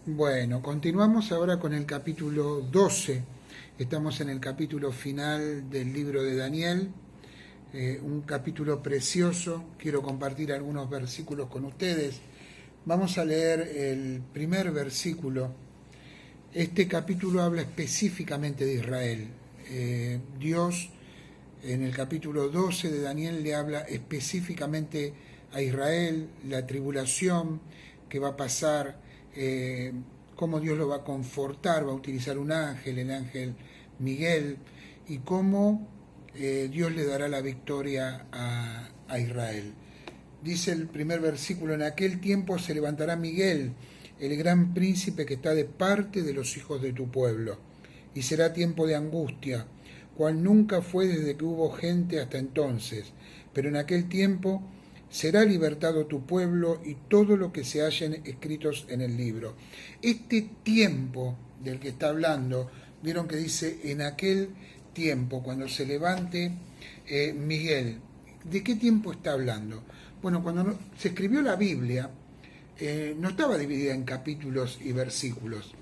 Bueno, continuamos ahora con el capítulo 12. Estamos en el capítulo final del libro de Daniel, un capítulo precioso. Quiero compartir algunos versículos con ustedes. Vamos a leer el primer versículo. Este capítulo habla específicamente de Israel. Dios en el capítulo 12 de Daniel le habla específicamente a Israel, la tribulación que va a pasar, cómo Dios lo va a confortar, va a utilizar un ángel, el ángel Miguel, y cómo Dios le dará la victoria a Israel. Dice el primer versículo: en aquel tiempo se levantará Miguel, el gran príncipe que está de parte de los hijos de tu pueblo, y será tiempo de angustia, cual nunca fue desde que hubo gente hasta entonces, pero en aquel tiempo será libertado tu pueblo y todo lo que se hallen escritos en el libro. Este tiempo del que está hablando, vieron que dice en aquel tiempo, cuando se levante Miguel. ¿De qué tiempo está hablando? Bueno, cuando se escribió la Biblia, no estaba dividida en capítulos y versículos.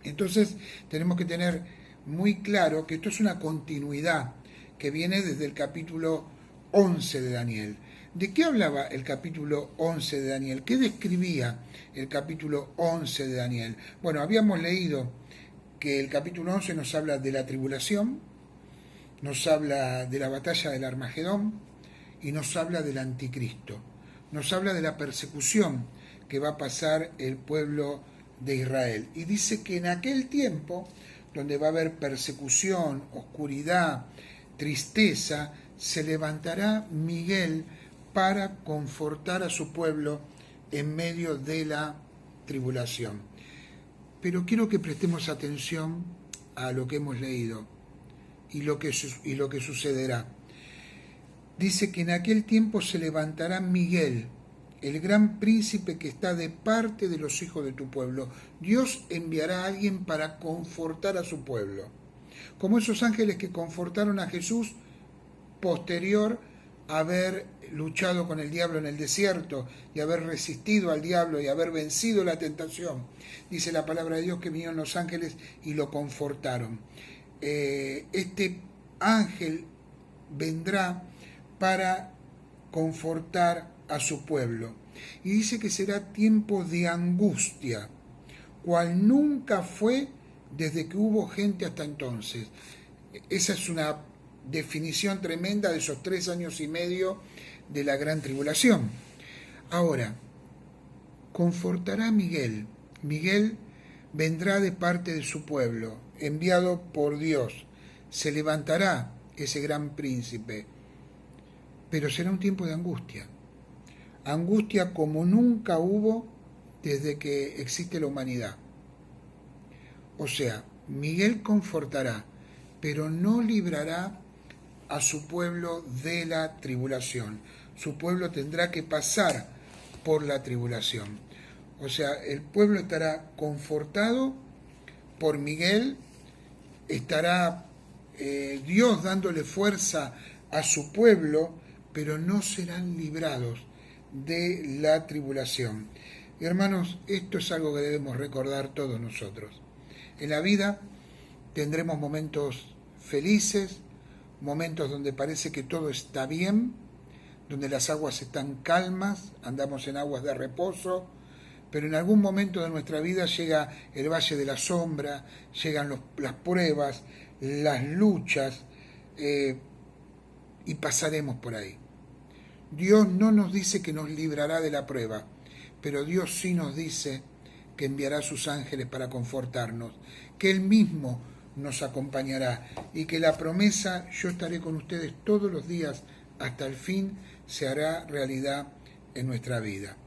Entonces tenemos que tener muy claro que esto es una continuidad que viene desde el capítulo 11 de Daniel. ¿De qué hablaba el capítulo 11 de Daniel? ¿Qué describía el capítulo 11 de Daniel? Bueno, habíamos leído que el capítulo 11 nos habla de la tribulación, nos habla de la batalla del Armagedón y nos habla del anticristo. Nos habla de la persecución que va a pasar el pueblo de Israel. Y dice que en aquel tiempo, donde va a haber persecución, oscuridad, tristeza, se levantará Miguel para confortar a su pueblo en medio de la tribulación. Pero quiero que prestemos atención a lo que hemos leído y lo que sucederá. Dice que en aquel tiempo se levantará Miguel, el gran príncipe que está de parte de los hijos de tu pueblo. Dios enviará a alguien para confortar a su pueblo, como esos ángeles que confortaron a Jesús posterior a haber luchado con el diablo en el desierto y haber resistido al diablo y haber vencido la tentación. Dice la palabra de Dios que vinieron los ángeles y lo confortaron. Este ángel vendrá para confortar a su pueblo. Y dice que será tiempo de angustia, cual nunca fue desde que hubo gente hasta entonces. Esa es una definición tremenda de esos 3 años y medio de la gran tribulación. Ahora, confortará a Miguel. Miguel vendrá de parte de su pueblo, enviado por Dios. Se levantará ese gran príncipe, pero será un tiempo de angustia. Angustia como nunca hubo desde que existe la humanidad. O sea, Miguel confortará, pero no librará a su pueblo de la tribulación. Su pueblo tendrá que pasar por la tribulación. O sea, el pueblo estará confortado por Miguel, estará Dios dándole fuerza a su pueblo, pero no serán librados de la tribulación. Y hermanos, esto es algo que debemos recordar todos nosotros. En la vida tendremos momentos felices, momentos donde parece que todo está bien, donde las aguas están calmas, andamos en aguas de reposo, pero en algún momento de nuestra vida llega el valle de la sombra, llegan las pruebas, las luchas, y pasaremos por ahí. Dios no nos dice que nos librará de la prueba, pero Dios sí nos dice que enviará a sus ángeles para confortarnos, que Él mismo nos acompañará y que la promesa "yo estaré con ustedes todos los días hasta el fin" se hará realidad en nuestra vida.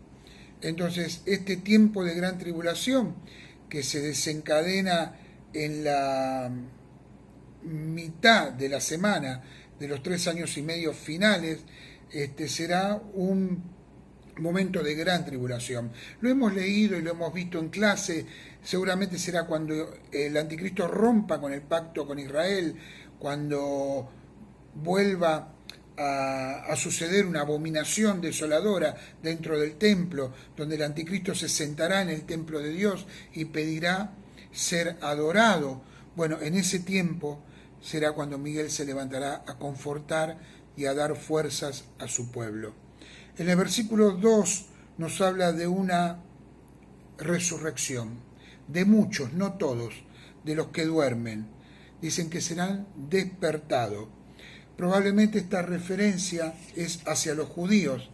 Entonces, este tiempo de gran tribulación que se desencadena en la mitad de la semana de los 3 años y medio finales, será un momento de gran tribulación. Lo hemos leído y lo hemos visto en clase. Seguramente será cuando el anticristo rompa con el pacto con Israel, cuando vuelva a suceder una abominación desoladora dentro del templo, donde el anticristo se sentará en el templo de Dios y pedirá ser adorado. Bueno, en ese tiempo será cuando Miguel se levantará a confortar y a dar fuerzas a su pueblo. En el versículo 2 nos habla de una resurrección, de muchos, no todos, de los que duermen. Dicen que serán despertados. Probablemente esta referencia es hacia los judíos,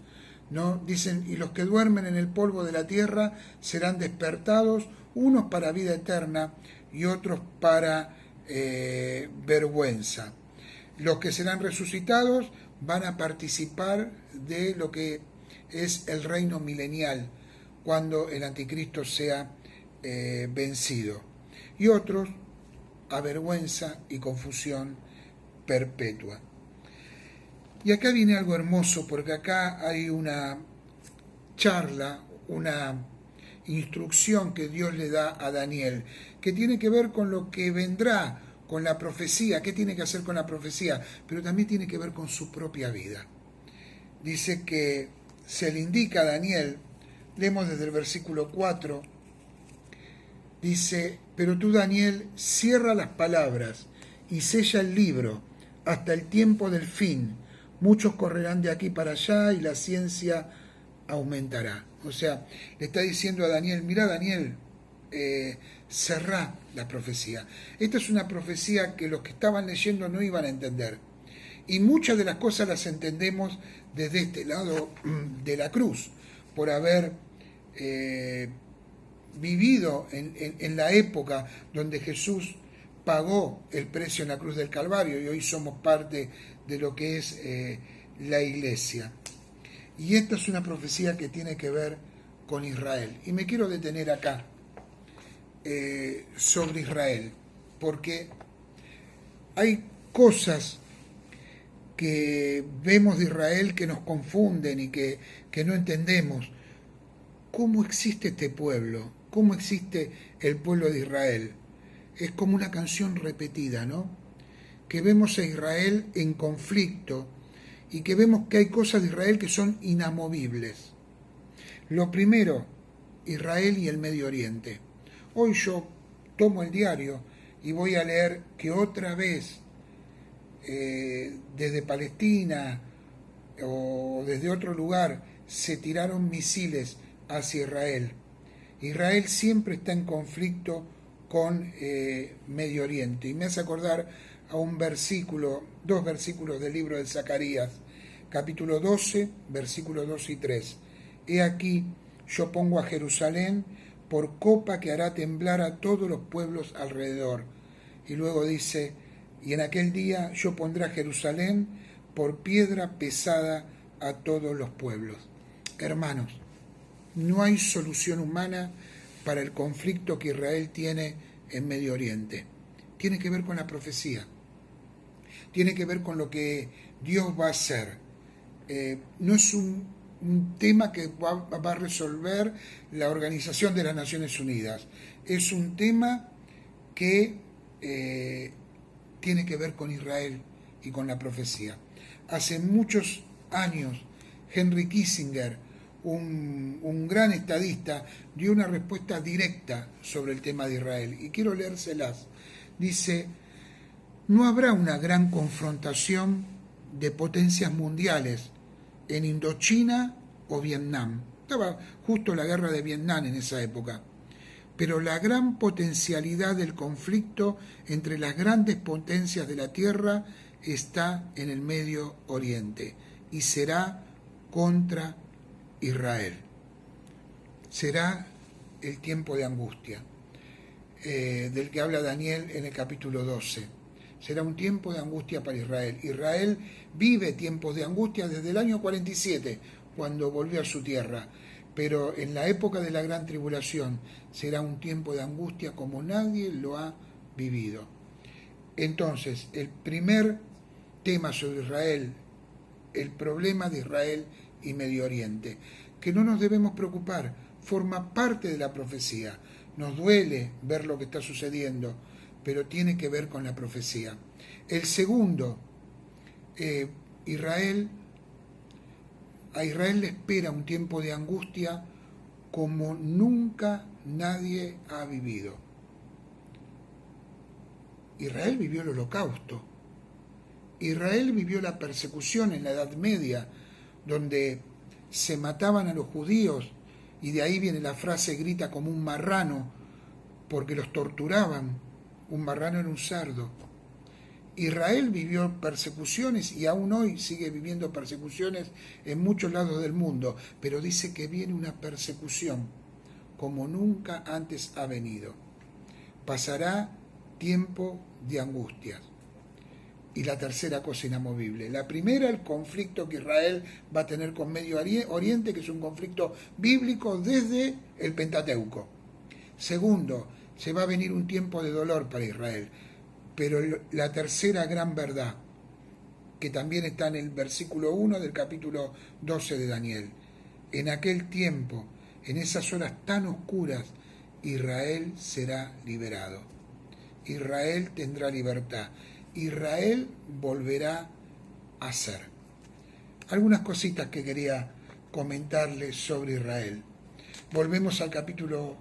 ¿no? Dicen, y los que duermen en el polvo de la tierra serán despertados, unos para vida eterna y otros para vergüenza. Los que serán resucitados van a participar de lo que es el reino milenial, cuando el anticristo sea vencido. Y otros a vergüenza y confusión perpetua. Y acá viene algo hermoso, porque acá hay una charla, una instrucción que Dios le da a Daniel, que tiene que ver con lo que vendrá, con la profecía, qué tiene que hacer con la profecía, pero también tiene que ver con su propia vida. Dice que se le indica a Daniel, leemos desde el versículo 4, dice, pero tú, Daniel, cierra las palabras y sella el libro hasta el tiempo del fin. Muchos correrán de aquí para allá y la ciencia aumentará. O sea, le está diciendo a Daniel, mira Daniel, cerrá la profecía. Esta es una profecía que los que estaban leyendo no iban a entender. Y muchas de las cosas las entendemos desde este lado de la cruz, por haber vivido en la época donde Jesús pagó el precio en la cruz del Calvario y hoy somos parte de lo que es la iglesia. Y esta es una profecía que tiene que ver con Israel. Y me quiero detener acá sobre Israel, porque hay cosas que vemos de Israel que nos confunden y que no entendemos. ¿Cómo existe este pueblo? ¿Cómo existe el pueblo de Israel? Es como una canción repetida, ¿no? Que vemos a Israel en conflicto y que vemos que hay cosas de Israel que son inamovibles. Lo primero, Israel y el Medio Oriente. Hoy yo tomo el diario y voy a leer que otra vez desde Palestina o desde otro lugar se tiraron misiles hacia Israel. Israel siempre está en conflicto con Medio Oriente. Y me hace acordar a un versículo, dos versículos del libro de Zacarías, capítulo 12, versículos 2 y 3. He aquí, yo pongo a Jerusalén por copa que hará temblar a todos los pueblos alrededor. Y luego dice, y en aquel día yo pondré a Jerusalén por piedra pesada a todos los pueblos. Hermanos, no hay solución humana para el conflicto que Israel tiene en Medio Oriente. Tiene que ver con la profecía. Tiene que ver con lo que Dios va a hacer. No es un tema que va a resolver la Organización de las Naciones Unidas. Es un tema que tiene que ver con Israel y con la profecía. Hace muchos años, Henry Kissinger, un gran estadista, dio una respuesta directa sobre el tema de Israel. Y quiero leérselas. Dice, no habrá una gran confrontación de potencias mundiales en Indochina o Vietnam. Estaba justo la guerra de Vietnam en esa época. Pero la gran potencialidad del conflicto entre las grandes potencias de la Tierra está en el Medio Oriente y será contra Israel. Será el tiempo de angustia del que habla Daniel en el capítulo 12. Será un tiempo de angustia para Israel. Israel vive tiempos de angustia desde el año 47, cuando volvió a su tierra. Pero en la época de la gran tribulación será un tiempo de angustia como nadie lo ha vivido. Entonces, el primer tema sobre Israel, el problema de Israel y Medio Oriente, que no nos debemos preocupar, forma parte de la profecía. Nos duele ver lo que está sucediendo, pero tiene que ver con la profecía. El segundo, a Israel le espera un tiempo de angustia como nunca nadie ha vivido. Israel vivió el Holocausto. Israel vivió la persecución en la Edad Media, donde se mataban a los judíos, y de ahí viene la frase grita como un marrano, porque los torturaban. Un marrano era un cerdo. Israel vivió persecuciones y aún hoy sigue viviendo persecuciones en muchos lados del mundo, pero dice que viene una persecución como nunca antes ha venido. Pasará tiempo de angustias. Y la tercera cosa inamovible. La primera, el conflicto que Israel va a tener con Medio Oriente, que es un conflicto bíblico desde el Pentateuco. Segundo, se va a venir un tiempo de dolor para Israel. Pero la tercera gran verdad, que también está en el versículo 1 del capítulo 12 de Daniel. En aquel tiempo, en esas horas tan oscuras, Israel será liberado. Israel tendrá libertad. Israel volverá a ser. Algunas cositas que quería comentarles sobre Israel. Volvemos al capítulo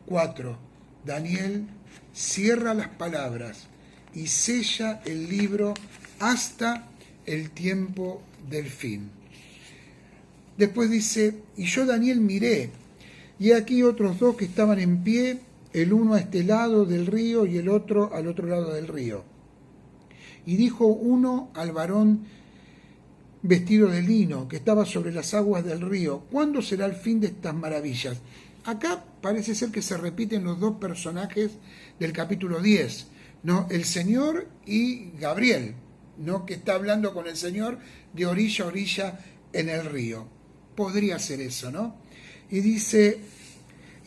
4. Daniel cierra las palabras y sella el libro hasta el tiempo del fin. Después dice, y yo Daniel miré, y aquí otros dos que estaban en pie, el uno a este lado del río y el otro al otro lado del río. Y dijo uno al varón vestido de lino, que estaba sobre las aguas del río, ¿cuándo será el fin de estas maravillas? Acá parece ser que se repiten los dos personajes del capítulo 10, ¿no? El Señor y Gabriel, ¿no? Que está hablando con el Señor de orilla a orilla en el río. Podría ser eso, ¿no? Y dice,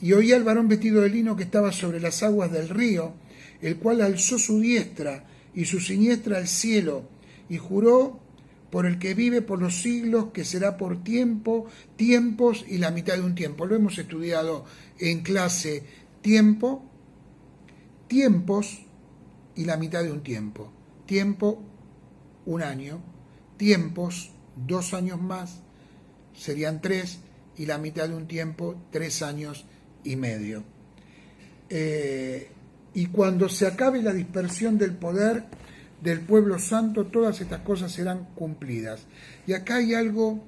y oí al varón vestido de lino que estaba sobre las aguas del río, el cual alzó su diestra y su siniestra al cielo, y juró por el que vive por los siglos, que será por tiempos y la mitad de un tiempo. Lo hemos estudiado en clase, tiempos y la mitad de un tiempo. Tiempo, un año. Tiempos, 2 años más, serían 3, y la mitad de un tiempo, 3 años y medio. Y cuando se acabe la dispersión del poder del pueblo santo, todas estas cosas serán cumplidas. Y acá hay algo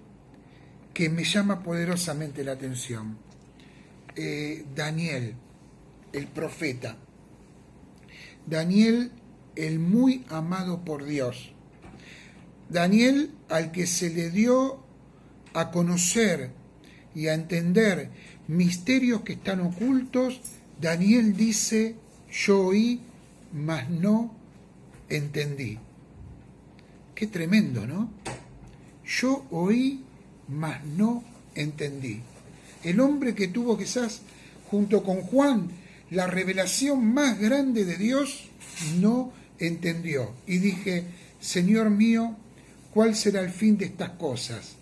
que me llama poderosamente la atención. Daniel, el profeta. Daniel, el muy amado por Dios. Daniel, al que se le dio a conocer y a entender misterios que están ocultos. Daniel dice, yo oí, mas no entendí. Qué tremendo, ¿no? Yo oí, mas no entendí. El hombre que tuvo quizás, junto con Juan, la revelación más grande de Dios, no entendió. Y dije, Señor mío, ¿cuál será el fin de estas cosas?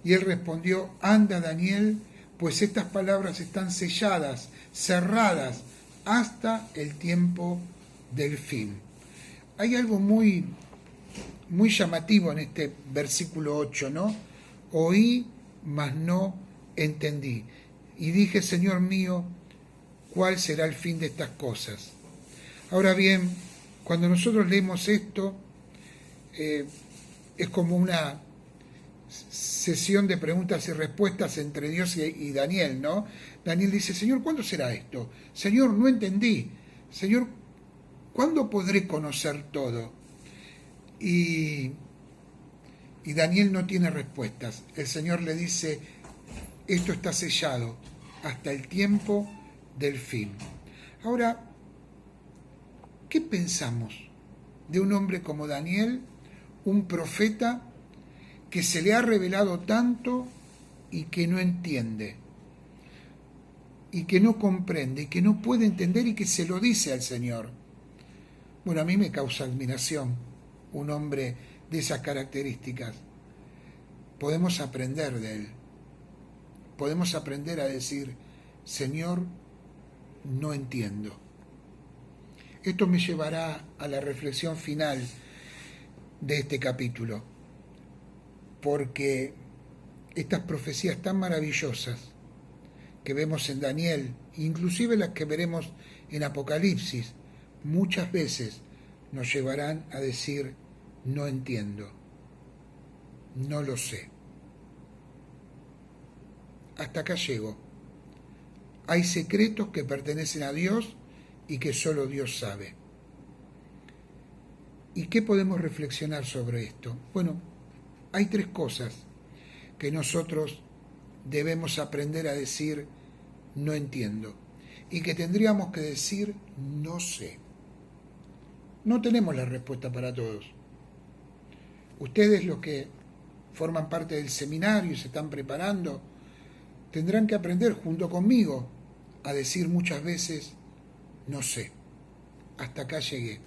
Y él respondió, anda Daniel, pues estas palabras están selladas, cerradas, hasta el tiempo del fin. Hay algo muy llamativo en este versículo 8, ¿no? Oí, mas no entendí. Y dije, Señor mío, ¿cuál será el fin de estas cosas? Ahora bien, cuando nosotros leemos esto, es como una sesión de preguntas y respuestas entre Dios y Daniel, ¿no? Daniel dice, Señor, ¿cuándo será esto? Señor, no entendí. Señor, ¿cuándo podré conocer todo? Y Daniel no tiene respuestas. El Señor le dice, esto está sellado hasta el tiempo del fin. Ahora, ¿qué pensamos de un hombre como Daniel, un profeta que se le ha revelado tanto y que no entiende, y que no comprende, y que no puede entender, y que se lo dice al Señor? Bueno, a mí me causa admiración un hombre de esas características. Podemos aprender de él. Podemos aprender a decir, Señor, no entiendo. Esto me llevará a la reflexión final. de este capítulo, porque estas profecías tan maravillosas que vemos en Daniel, inclusive las que veremos en Apocalipsis, muchas veces nos llevarán a decir: no entiendo, no lo sé. Hasta acá llego. Hay secretos que pertenecen a Dios y que solo Dios sabe. ¿Y qué podemos reflexionar sobre esto? Bueno, hay 3 cosas que nosotros debemos aprender a decir: no entiendo, y que tendríamos que decir: no sé. No tenemos la respuesta para todos. Ustedes, los que forman parte del seminario y se están preparando, tendrán que aprender junto conmigo a decir muchas veces: no sé, hasta acá llegué.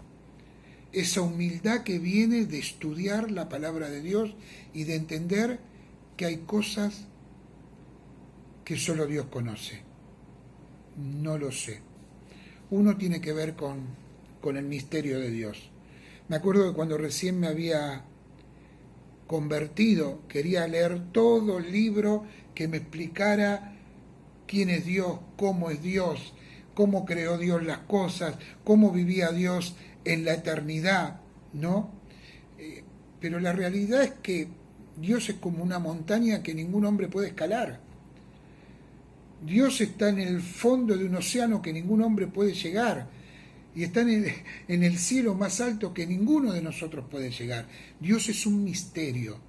Esa humildad que viene de estudiar la palabra de Dios y de entender que hay cosas que solo Dios conoce. No lo sé. Uno tiene que ver con el misterio de Dios. Me acuerdo que cuando recién me había convertido, quería leer todo el libro que me explicara quién es Dios, cómo creó Dios las cosas, cómo vivía Dios en la eternidad, ¿no? Pero la realidad es que Dios es como una montaña que ningún hombre puede escalar. Dios está en el fondo de un océano que ningún hombre puede llegar. Y está en el cielo más alto que ninguno de nosotros puede llegar. Dios es un misterio.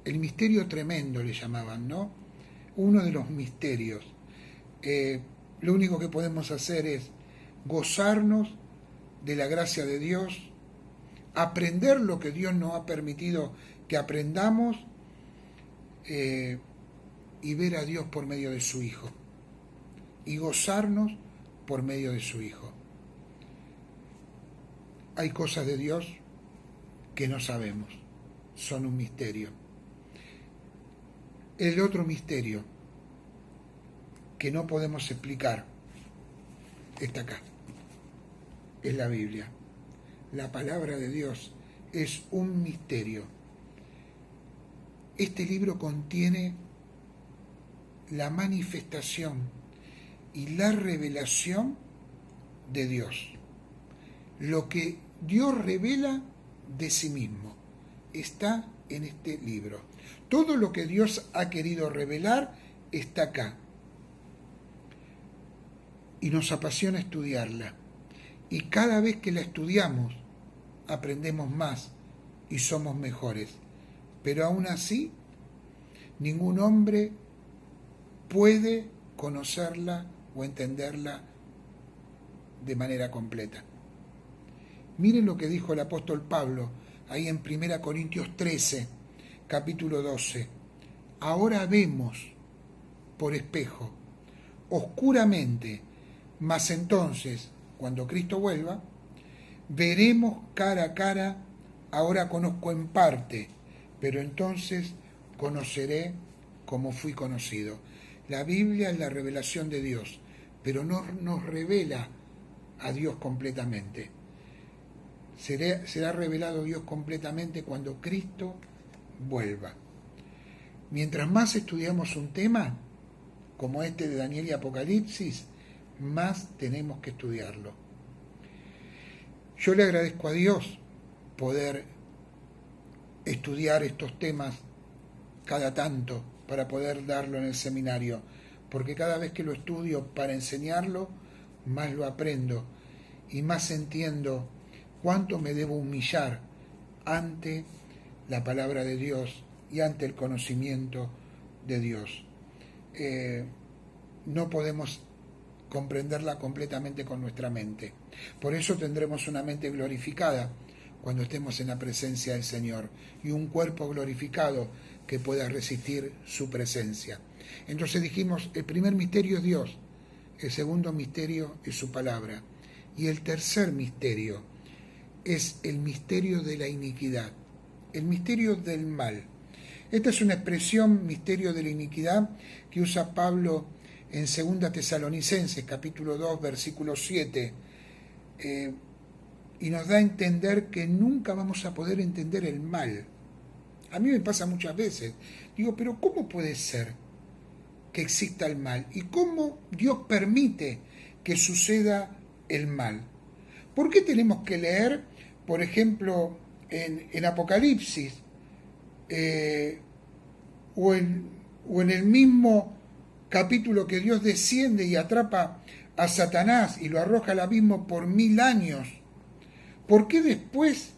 El misterio tremendo le llamaban, ¿no? Uno de los misterios. Lo único que podemos hacer es gozarnos de la gracia de Dios, aprender lo que Dios nos ha permitido que aprendamos, y ver a Dios por medio de su Hijo, y gozarnos por medio de su Hijo. Hay cosas de Dios que no sabemos, son un misterio. El otro misterio que no podemos explicar está acá, es la Biblia. La palabra de Dios es un misterio. Este libro contiene la manifestación y la revelación de Dios. Lo que Dios revela de sí mismo está en este libro. Todo lo que Dios ha querido revelar está acá. Y nos apasiona estudiarla. Y cada vez que la estudiamos, aprendemos más y somos mejores. Pero aún así, ningún hombre puede conocerla o entenderla de manera completa. Miren lo que dijo el apóstol Pablo ahí en 1 Corintios 13, capítulo 12. Ahora vemos por espejo, oscuramente, mas entonces, cuando Cristo vuelva, veremos cara a cara. Ahora conozco en parte, pero entonces conoceré como fui conocido. La Biblia es la revelación de Dios, pero no nos revela a Dios completamente. Será revelado Dios completamente cuando Cristo vuelva. Mientras más estudiamos un tema, como este de Daniel y Apocalipsis, más tenemos que estudiarlo. Yo le agradezco a Dios poder estudiar estos temas cada tanto para poder darlo en el seminario, porque cada vez que lo estudio para enseñarlo, más lo aprendo y más entiendo cuánto me debo humillar ante la palabra de Dios y ante el conocimiento de Dios. No podemos comprenderla completamente con nuestra mente. Por eso tendremos una mente glorificada cuando estemos en la presencia del Señor y un cuerpo glorificado que pueda resistir su presencia. Entonces dijimos, el primer misterio es Dios, el segundo misterio es su palabra y el tercer misterio es el misterio de la iniquidad, el misterio del mal. Esta es una expresión, misterio de la iniquidad, que usa Pablo en 2 Tesalonicenses, capítulo 2, versículo 7. y nos da a entender que nunca vamos a poder entender el mal. A mí me pasa muchas veces. Digo, pero ¿cómo puede ser que exista el mal? ¿Y cómo Dios permite que suceda el mal? ¿Por qué tenemos que leer, por ejemplo, en Apocalipsis, o en el mismo capítulo que Dios desciende y atrapa a Satanás y lo arroja al abismo por 1000 años? ¿Por qué después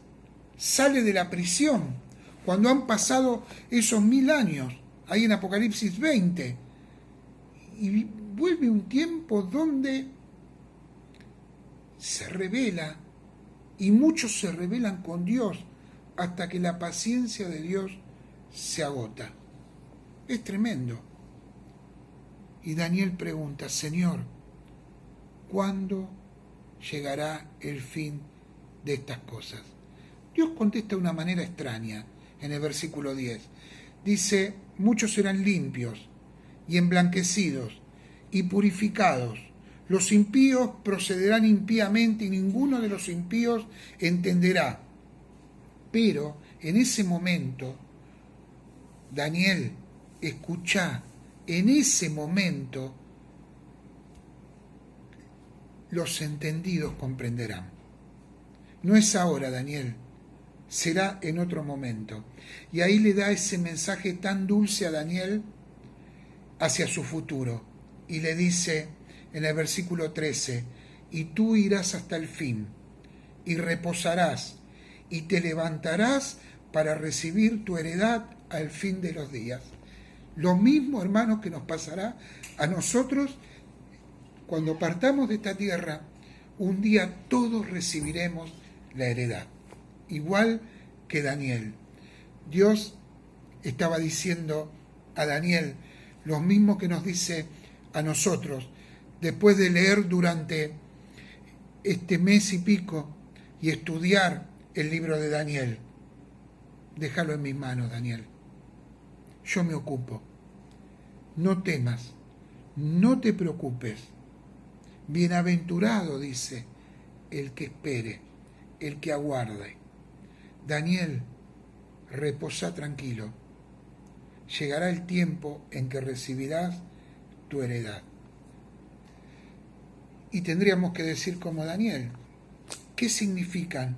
sale de la prisión cuando han pasado esos 1000 años? Ahí en Apocalipsis 20. Y vuelve un tiempo donde se revela, y muchos se rebelan con Dios hasta que la paciencia de Dios se agota. Es tremendo. Y Daniel pregunta, Señor, ¿cuándo llegará el fin de estas cosas? Dios contesta de una manera extraña en el versículo 10. Dice, muchos serán limpios y emblanquecidos y purificados. Los impíos procederán impíamente y ninguno de los impíos entenderá. Pero en ese momento, Daniel, escucha, en ese momento los entendidos comprenderán. No es ahora, Daniel, será en otro momento. Y ahí le da ese mensaje tan dulce a Daniel hacia su futuro. Y le dice en el versículo 13, y tú irás hasta el fin, y reposarás, y te levantarás para recibir tu heredad al fin de los días. Lo mismo, hermanos, que nos pasará a nosotros cuando partamos de esta tierra. Un día todos recibiremos la heredad, igual que Daniel. Dios estaba diciendo a Daniel lo mismo que nos dice a nosotros, después de leer durante este mes y pico y estudiar el libro de Daniel. Déjalo en mis manos, Daniel. Yo me ocupo. No temas, no te preocupes. Bienaventurado, dice, el que espere, el que aguarde. Daniel, reposa tranquilo. Llegará el tiempo en que recibirás tu heredad. Y tendríamos que decir como Daniel, ¿qué significan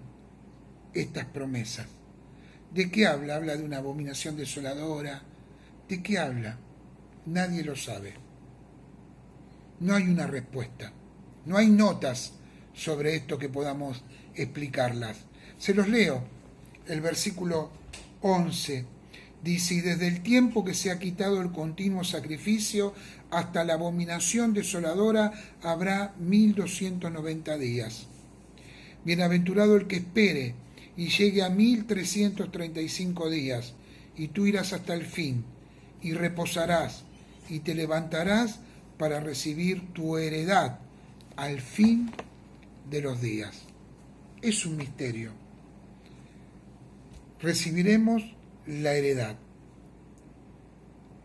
estas promesas? ¿De qué habla? ¿Habla de una abominación desoladora? ¿De qué habla? Nadie lo sabe. No hay una respuesta. No hay notas sobre esto que podamos explicarlas. Se los leo. El versículo 11 dice, y desde el tiempo que se ha quitado el continuo sacrificio hasta la abominación desoladora habrá 1290 días. Bienaventurado el que espere y llegue a 1335 días, y tú irás hasta el fin, y reposarás, y te levantarás para recibir tu heredad al fin de los días. Es un misterio. Recibiremos la heredad.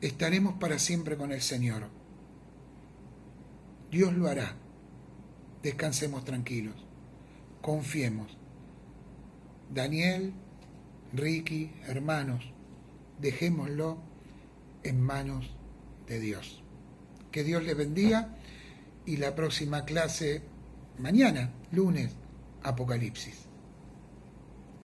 Estaremos para siempre con el Señor. Dios lo hará. Descansemos tranquilos. Confiemos. Daniel, Ricky, hermanos, dejémoslo en manos de Dios. Que Dios les bendiga y la próxima clase, mañana, lunes, Apocalipsis.